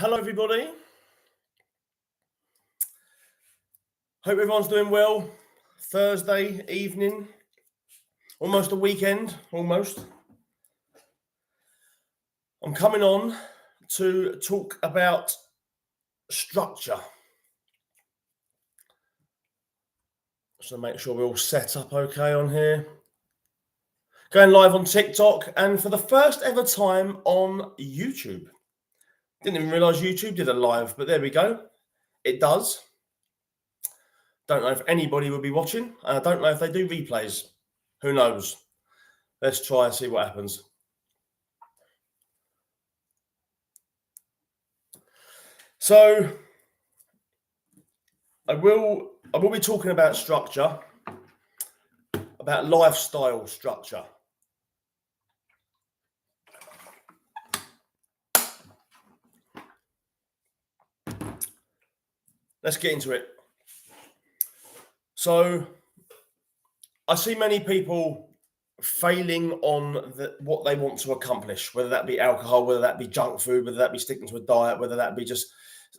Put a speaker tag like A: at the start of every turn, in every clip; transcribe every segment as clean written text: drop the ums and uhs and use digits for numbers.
A: Hello, everybody. Hope everyone's doing well. Thursday evening, almost a weekend, almost. I'm coming on to talk about structure. So make sure we're all set up okay on here. Going live on TikTok and for the first ever time on YouTube. Didn't even realise YouTube did a live, but there we go. It does. Don't know if anybody will be watching. I don't know if they do replays. Who knows? Let's try and see what happens. So I will be talking about structure, about lifestyle structure. Let's get into it. So I see many people failing on what they want to accomplish, whether that be alcohol, whether that be junk food, whether that be sticking to a diet, whether that be just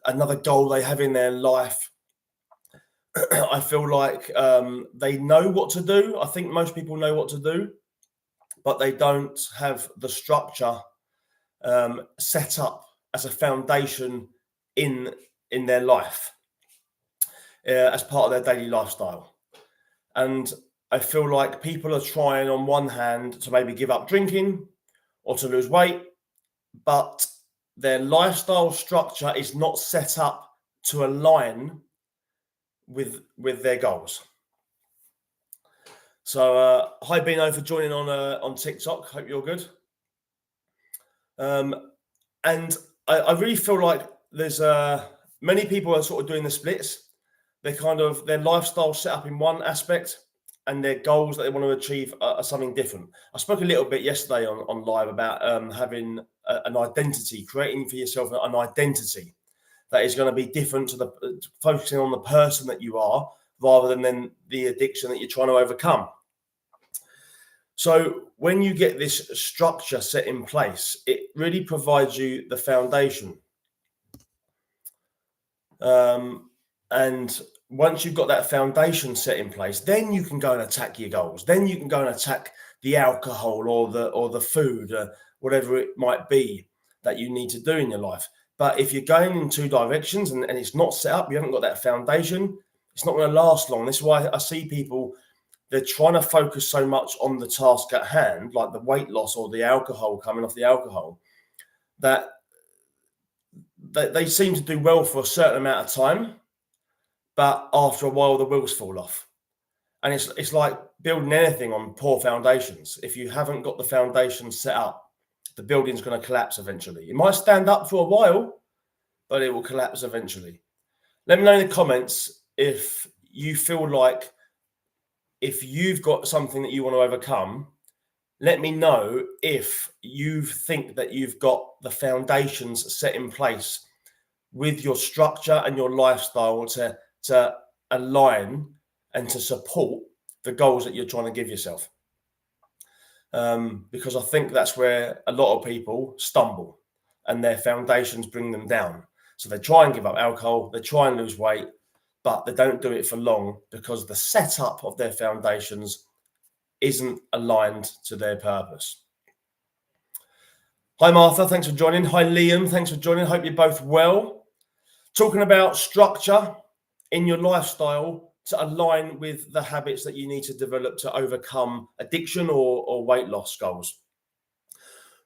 A: another goal they have in their life. I feel like they know what to do. I think most people know what to do, but they don't have the structure set up as a foundation in their life as part of their daily lifestyle. And I feel like people are trying on one hand to maybe give up drinking or to lose weight, but their lifestyle structure is not set up to align with their goals. So hi Bino for joining on TikTok. Hope you're good. And I really feel like there's many people are sort of doing the splits. They're their lifestyle set up in one aspect and their goals that they want to achieve are something different. I spoke a little bit yesterday on live about having an identity, creating for yourself an identity that is going to be different to focusing on the person that you are rather than the addiction that you're trying to overcome. So when you get this structure set in place, it really provides you the foundation. And once you've got that foundation set in place, then you can go and attack your goals. Then you can go and attack the alcohol or the food, whatever it might be that you need to do in your life. But if you're going in two directions and it's not set up, you haven't got that foundation, it's not going to last long. This is why I see people, they're trying to focus so much on the task at hand, like the weight loss or the alcohol, coming off the alcohol, that they seem to do well for a certain amount of time, but after a while the wheels fall off. And it's like building anything on poor foundations. If you haven't got the foundation set up, the building's going to collapse eventually. It might stand up for a while, but it will collapse eventually. Let me know in the comments if you feel like if you've got something that you want to overcome. Let me know if you think that you've got the foundations set in place with your structure and your lifestyle to align and to support the goals that you're trying to give yourself. Because I think that's where a lot of people stumble and their foundations bring them down. So they try and give up alcohol, they try and lose weight, but they don't do it for long because the setup of their foundations isn't aligned to their purpose. Hi, Martha. Thanks for joining. Hi, Liam. Thanks for joining. Hope you're both well. Talking about structure in your lifestyle to align with the habits that you need to develop to overcome addiction or weight loss goals.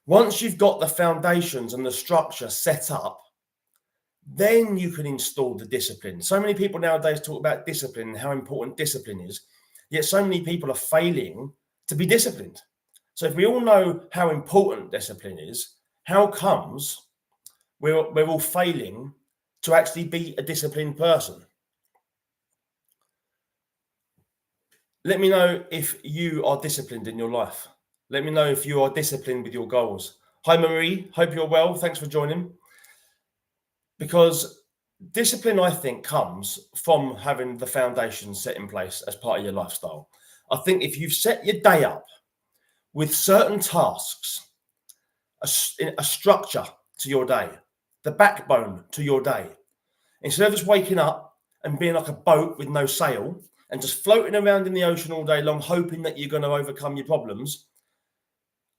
A: Once you've got the foundations and the structure set up, then you can install the discipline. So many people nowadays talk about discipline and how important discipline is, yet so many people are failing to be disciplined. So if we all know how important discipline is, how comes we're all failing to actually be a disciplined person? Let me know if you are disciplined in your life. Let me know if you are disciplined with your goals. Hi, Marie. Hope you're well. Thanks for joining. Because discipline, I think, comes from having the foundation set in place as part of your lifestyle. I think if you've set your day up with certain tasks, a structure to your day, the backbone to your day. Instead of just waking up and being like a boat with no sail and just floating around in the ocean all day long, hoping that you're going to overcome your problems,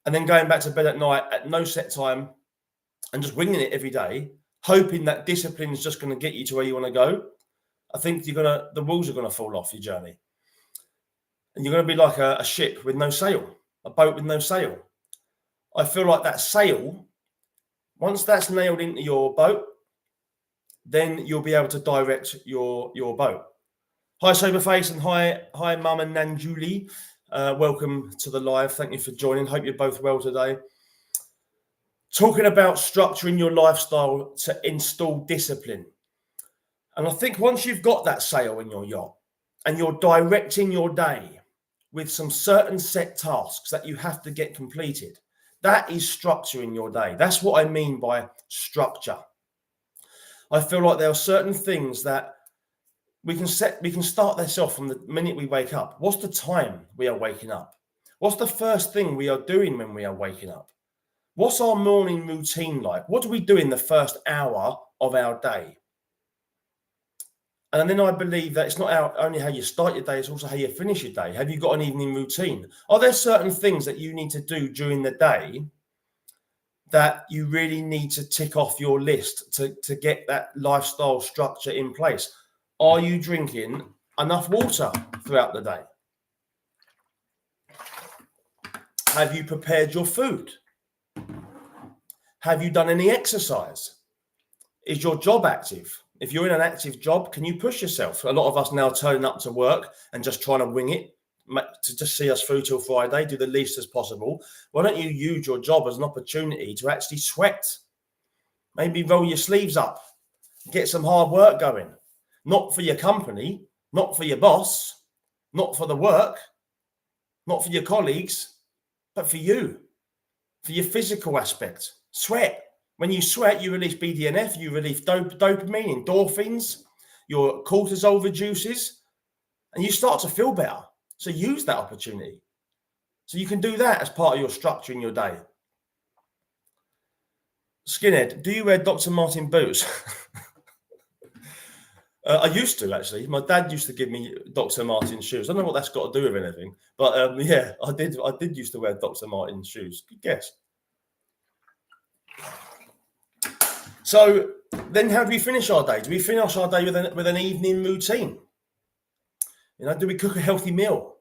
A: and then going back to bed at night at no set time and just winging it every day, hoping that discipline is just going to get you to where you want to go, I think the wheels are going to fall off your journey. And you're going to be like a ship with no sail, a boat with no sail. I feel like that sail, once that's nailed into your boat, then you'll be able to direct your boat. Hi, Soberface, and hi, Mum and Nan Julie. Welcome to the live. Thank you for joining. Hope you're both well today. Talking about structuring your lifestyle to install discipline. And I think once you've got that sail in your yacht and you're directing your day with some certain set tasks that you have to get completed, that is structuring your day. That's what I mean by structure. I feel like there are certain things that we can start this off from the minute we wake up. What's the time we are waking up? What's the first thing we are doing when we are waking up? What's our morning routine like? What do we do in the first hour of our day? And then I believe that it's not only how you start your day, it's also how you finish your day. Have you got an evening routine? Are there certain things that you need to do during the day that you really need to tick off your list to get that lifestyle structure in place? Are you drinking enough water throughout the day? Have you prepared your food? Have you done any exercise? Is your job active? If you're in an active job, can you push yourself? A lot of us now turn up to work and just trying to wing it to just see us through till Friday, do the least as possible. Why don't you use your job as an opportunity to actually sweat? Maybe roll your sleeves up, get some hard work going. Not for your company, not for your boss, not for the work, not for your colleagues, but for you, for your physical aspect. Sweat. When you sweat, you release BDNF, you release dopamine, endorphins, your cortisol reduces, and you start to feel better. So use that opportunity. So you can do that as part of your structure in your day. Skinhead, do you wear Dr. Martin boots? I used to, actually. My dad used to give me Dr. Martin shoes. I don't know what that's got to do with anything, but yeah, I did used to wear Dr. Martin shoes. Good guess. So then how do we finish our day? Do we finish our day with an evening routine? You know, do we cook a healthy meal?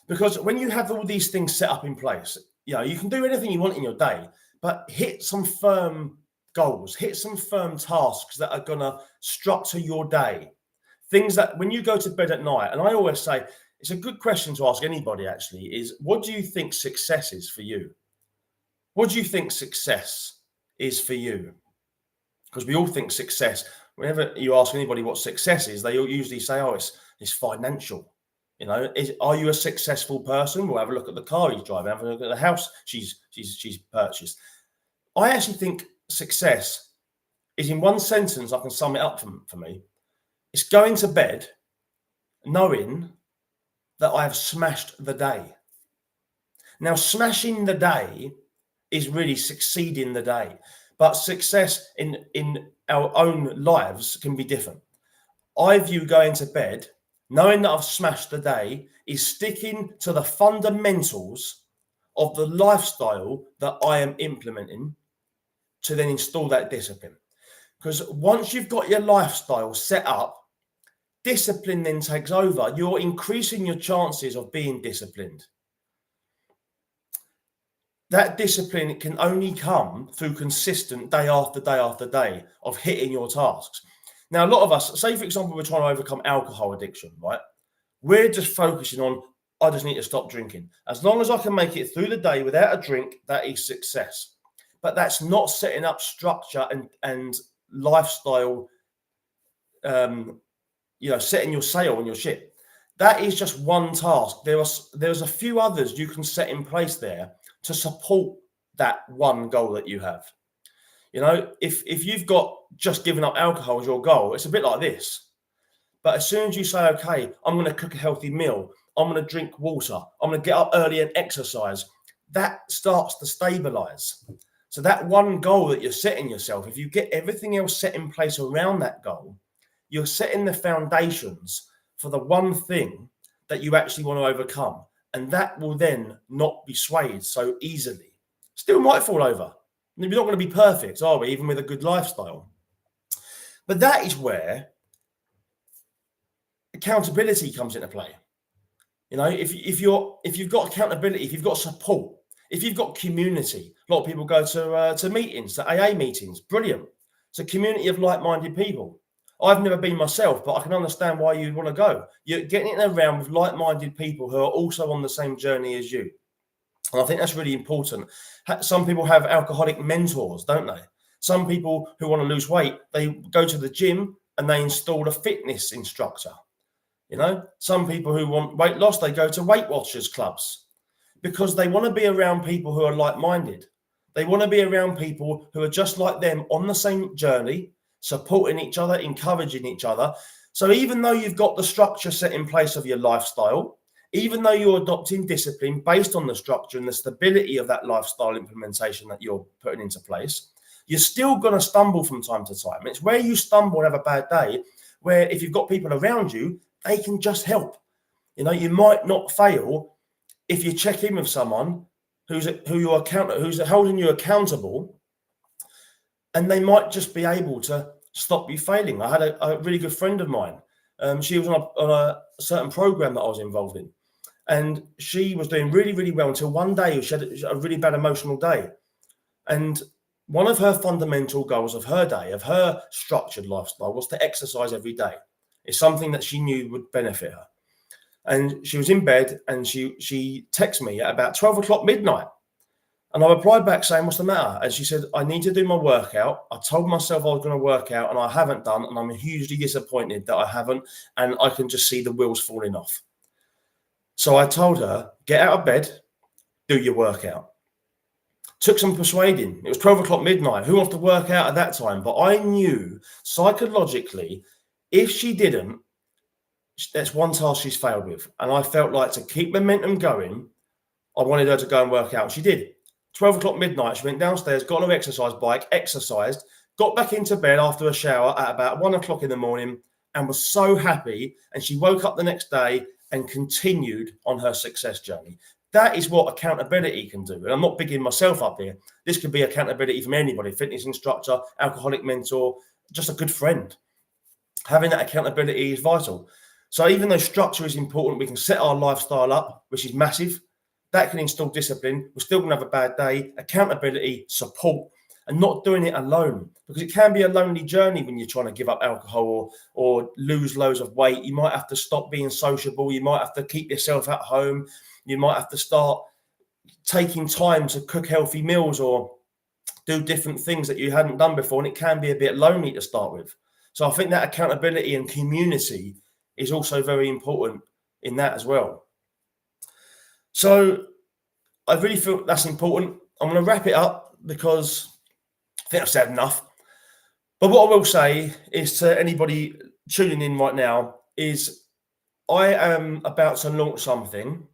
A: Because when you have all these things set up in place, you know, you can do anything you want in your day, but hit some firm goals, hit some firm tasks that are going to structure your day. Things that when you go to bed at night, and I always say, it's a good question to ask anybody actually, is what do you think success is for you? What do you think success is for you? Because we all think success, whenever you ask anybody what success is, they all usually say, oh, it's financial. You know, are you a successful person? We'll have a look at the car he's driving, have a look at the house she's purchased. I actually think success is, in one sentence, I can sum it up for me. It's going to bed knowing that I have smashed the day. Now, smashing the day is really succeeding the day. But success in our own lives can be different. I view going to bed, knowing that I've smashed the day, is sticking to the fundamentals of the lifestyle that I am implementing to then install that discipline. Because once you've got your lifestyle set up, discipline then takes over. You're increasing your chances of being disciplined. That discipline can only come through consistent day after day after day of hitting your tasks. Now, a lot of us, say for example, we're trying to overcome alcohol addiction, right? We're just focusing on, I just need to stop drinking. As long as I can make it through the day without a drink, that is success. But that's not setting up structure and lifestyle, setting your sail on your ship. That is just one task. There's a few others you can set in place there to support that one goal that you have. You know, if you've got just giving up alcohol as your goal, it's a bit like this. But as soon as you say, okay, I'm going to cook a healthy meal, I'm going to drink water, I'm going to get up early and exercise, that starts to stabilize. So that one goal that you're setting yourself, if you get everything else set in place around that goal, you're setting the foundations for the one thing that you actually want to overcome. And that will then not be swayed so easily. Still might fall over. We're not going to be perfect, are we? Even with a good lifestyle. But that is where accountability comes into play. You know, if you've got accountability, if you've got support, if you've got community, a lot of people go to meetings, to AA meetings. Brilliant. It's a community of like-minded people. I've never been myself, but I can understand why you'd want to go. You're getting around with like-minded people who are also on the same journey as you. And I think that's really important. Some people have alcoholic mentors, don't they? Some people who want to lose weight, they go to the gym and they install a fitness instructor. You know, some people who want weight loss, they go to Weight Watchers clubs because they want to be around people who are like-minded. They want to be around people who are just like them on the same journey, supporting each other, encouraging each other. So even though you've got the structure set in place of your lifestyle, even though you're adopting discipline based on the structure and the stability of that lifestyle implementation that you're putting into place, you're still going to stumble from time to time. It's where you stumble and have a bad day, where if you've got people around you, they can just help. You know, you might not fail if you check in with someone who's holding you accountable, and they might just be able to stop you failing. I had a really good friend of mine. She was on a certain program that I was involved in, and she was doing really, really well until one day she had a really bad emotional day. And one of her fundamental goals of her day, of her structured lifestyle, was to exercise every day. It's something that she knew would benefit her. And she was in bed and she texted me at about 12 o'clock midnight. And I replied back saying, "What's the matter?" And she said, "I need to do my workout. I told myself I was going to work out and I haven't done. And I'm hugely disappointed that I haven't. And I can just see the wheels falling off." So I told her, "Get out of bed, do your workout." Took some persuading. It was 12 o'clock midnight. Who wants to work out at that time? But I knew psychologically, if she didn't, that's one task she's failed with. And I felt like to keep momentum going, I wanted her to go and work out. She did. 12 o'clock midnight, she went downstairs, got on her exercise bike, exercised, got back into bed after a shower at about 1 o'clock in the morning and was so happy. And she woke up the next day and continued on her success journey. That is what accountability can do. And I'm not bigging myself up here. This could be accountability from anybody, fitness instructor, alcoholic mentor, just a good friend. Having that accountability is vital. So even though structure is important, we can set our lifestyle up, which is massive. That can install discipline. We're still going to have a bad day. Accountability, support, and not doing it alone, because it can be a lonely journey when you're trying to give up alcohol or lose loads of weight. You might have to stop being sociable. You might have to keep yourself at home. You might have to start taking time to cook healthy meals or do different things that you hadn't done before. And it can be a bit lonely to start with. So I think that accountability and community is also very important in that as well. So I really feel that's important. I'm going to wrap it up because I think I've said enough. But what I will say is to anybody tuning in right now is I am about to launch something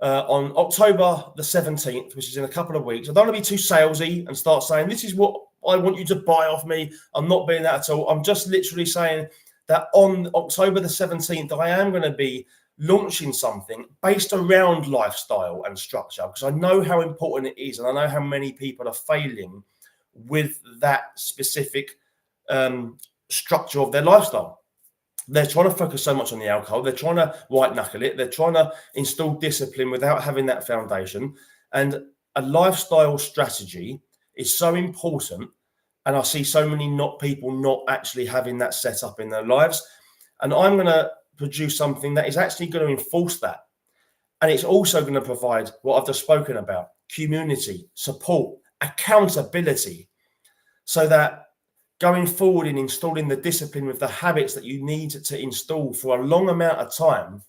A: on October the 17th, which is in a couple of weeks. I don't want to be too salesy and start saying, this is what I want you to buy off me. I'm not being that at all. I'm just literally saying that on October the 17th, I am going to be launching something based around lifestyle and structure, because I know how important it is. And I know how many people are failing with that specific structure of their lifestyle. They're trying to focus so much on the alcohol. They're trying to white knuckle it. They're trying to install discipline without having that foundation. And a lifestyle strategy is so important. And I see so many people not actually having that set up in their lives. And I'm going to produce something that is actually going to enforce that. And it's also going to provide what I've just spoken about: community, support, accountability, so that going forward in installing the discipline with the habits that you need to install for a long amount of time.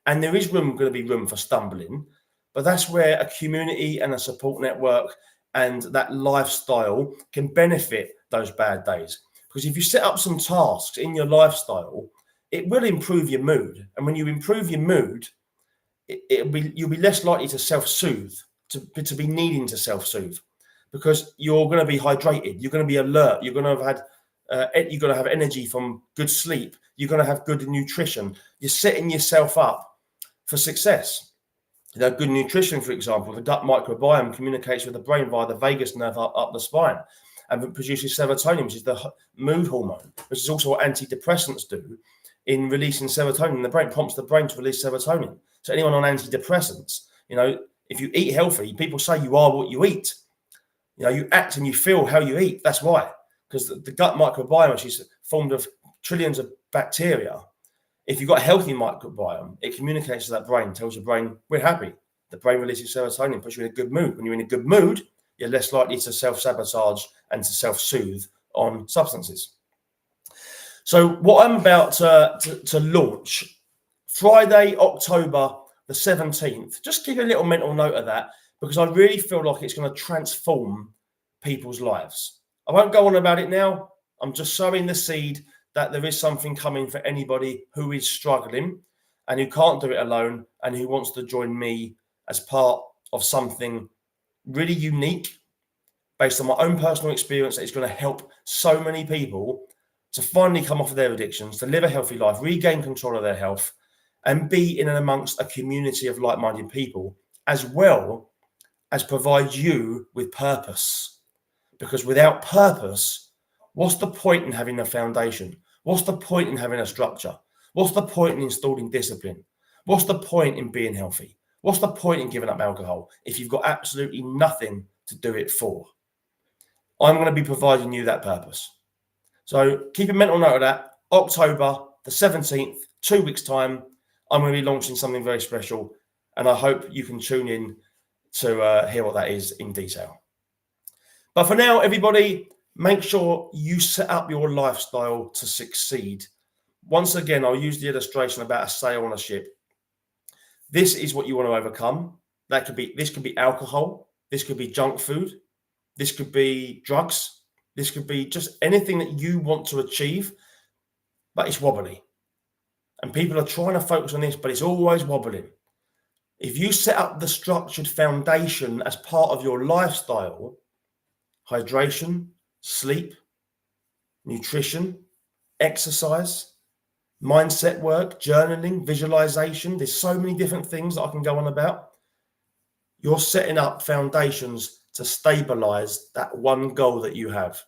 A: And there is going to be room for stumbling, but that's where a community and a support network and that lifestyle can benefit those bad days. Because if you set up some tasks in your lifestyle, it will improve your mood. And when you improve your mood, you'll be less likely to self-soothe, to be needing to self-soothe. because you're going to be hydrated. You're going to be alert. You're going to have had, you're going to have energy from good sleep. You're going to have good nutrition. You're setting yourself up for success. Good nutrition, for example, the gut microbiome communicates with the brain via the vagus nerve up the spine, and it produces serotonin, which is the mood hormone, which is also what antidepressants do in releasing serotonin. The brain prompts the brain to release serotonin. So anyone on antidepressants, if you eat healthy, people say you are what you eat. You act and you feel how you eat. That's why, because the gut microbiome, which is formed of trillions of bacteria. If you've got a healthy microbiome, it communicates to that brain, tells your brain, we're happy. The brain releases serotonin, puts you in a good mood. When you're in a good mood, you're less likely to self-sabotage and to self-soothe on substances. So what I'm about to launch, Friday, October the 17th, just give a little mental note of that, because I really feel like it's going to transform people's lives. I won't go on about it now. I'm just sowing the seed that there is something coming for anybody who is struggling and who can't do it alone and who wants to join me as part of something really unique based on my own personal experience that is going to help so many people to finally come off of their addictions, to live a healthy life, regain control of their health, and be in and amongst a community of like-minded people, as well as provide you with purpose. Because without purpose, what's the point in having a foundation? What's the point in having a structure? What's the point in installing discipline? What's the point in being healthy? What's the point in giving up alcohol if you've got absolutely nothing to do it for? I'm going to be providing you that purpose. So keep a mental note of that. October the 17th, 2 weeks' time, I'm going to be launching something very special, and I hope you can tune in to hear what that is in detail. But for now, everybody, make sure you set up your lifestyle to succeed. Once again, I'll use the illustration about a sail on a ship. This is what you want to overcome. This could be alcohol. This could be junk food. This could be drugs. This could be just anything that you want to achieve, but it's wobbly. And people are trying to focus on this, but it's always wobbling. If you set up the structured foundation as part of your lifestyle, hydration, sleep, nutrition, exercise, mindset work, journaling, visualization, there's so many different things that I can go on about. You're setting up foundations to stabilize that one goal that you have,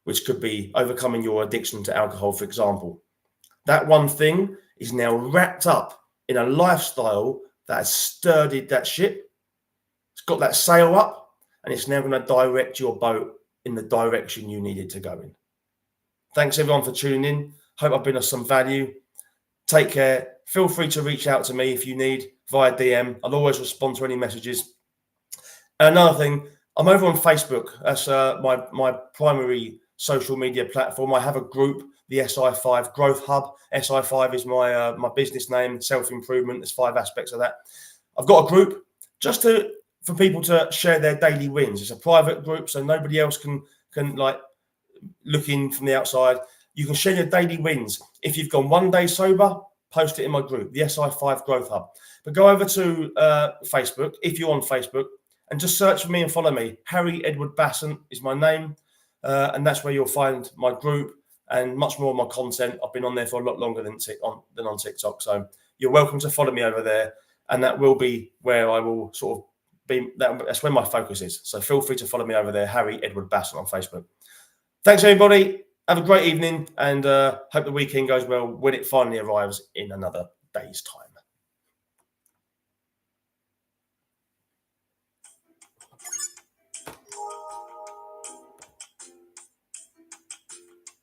A: which could be overcoming your addiction to alcohol, for example. That one thing is now wrapped up in a lifestyle that has sturdied that ship. It's got that sail up, and it's now going to direct your boat in the direction you need it to go in. Thanks everyone for tuning in. Hope I've been of some value. Take care. Feel free to reach out to me if you need via DM. I'll always respond to any messages. And another thing, I'm over on Facebook. That's my primary social media platform. I have a group, the SI5 Growth Hub. SI5 is my business name, self-improvement. There's 5 aspects of that. I've got a group just for people to share their daily wins. It's a private group, so nobody else can like look in from the outside. You can share your daily wins. If you've gone one day sober, post it in my group, the SI5 Growth Hub. But go over to Facebook, if you're on Facebook, and just search for me and follow me. Harry Edward Basson is my name, and that's where you'll find my group and much more of my content. I've been on there for a lot longer than on TikTok, so you're welcome to follow me over there, and that will be where I will sort of be. That's where my focus is. So feel free to follow me over there, Harry Edward Basson on Facebook. Thanks, everybody. Have a great evening, and hope the weekend goes well when it finally arrives in another day's time.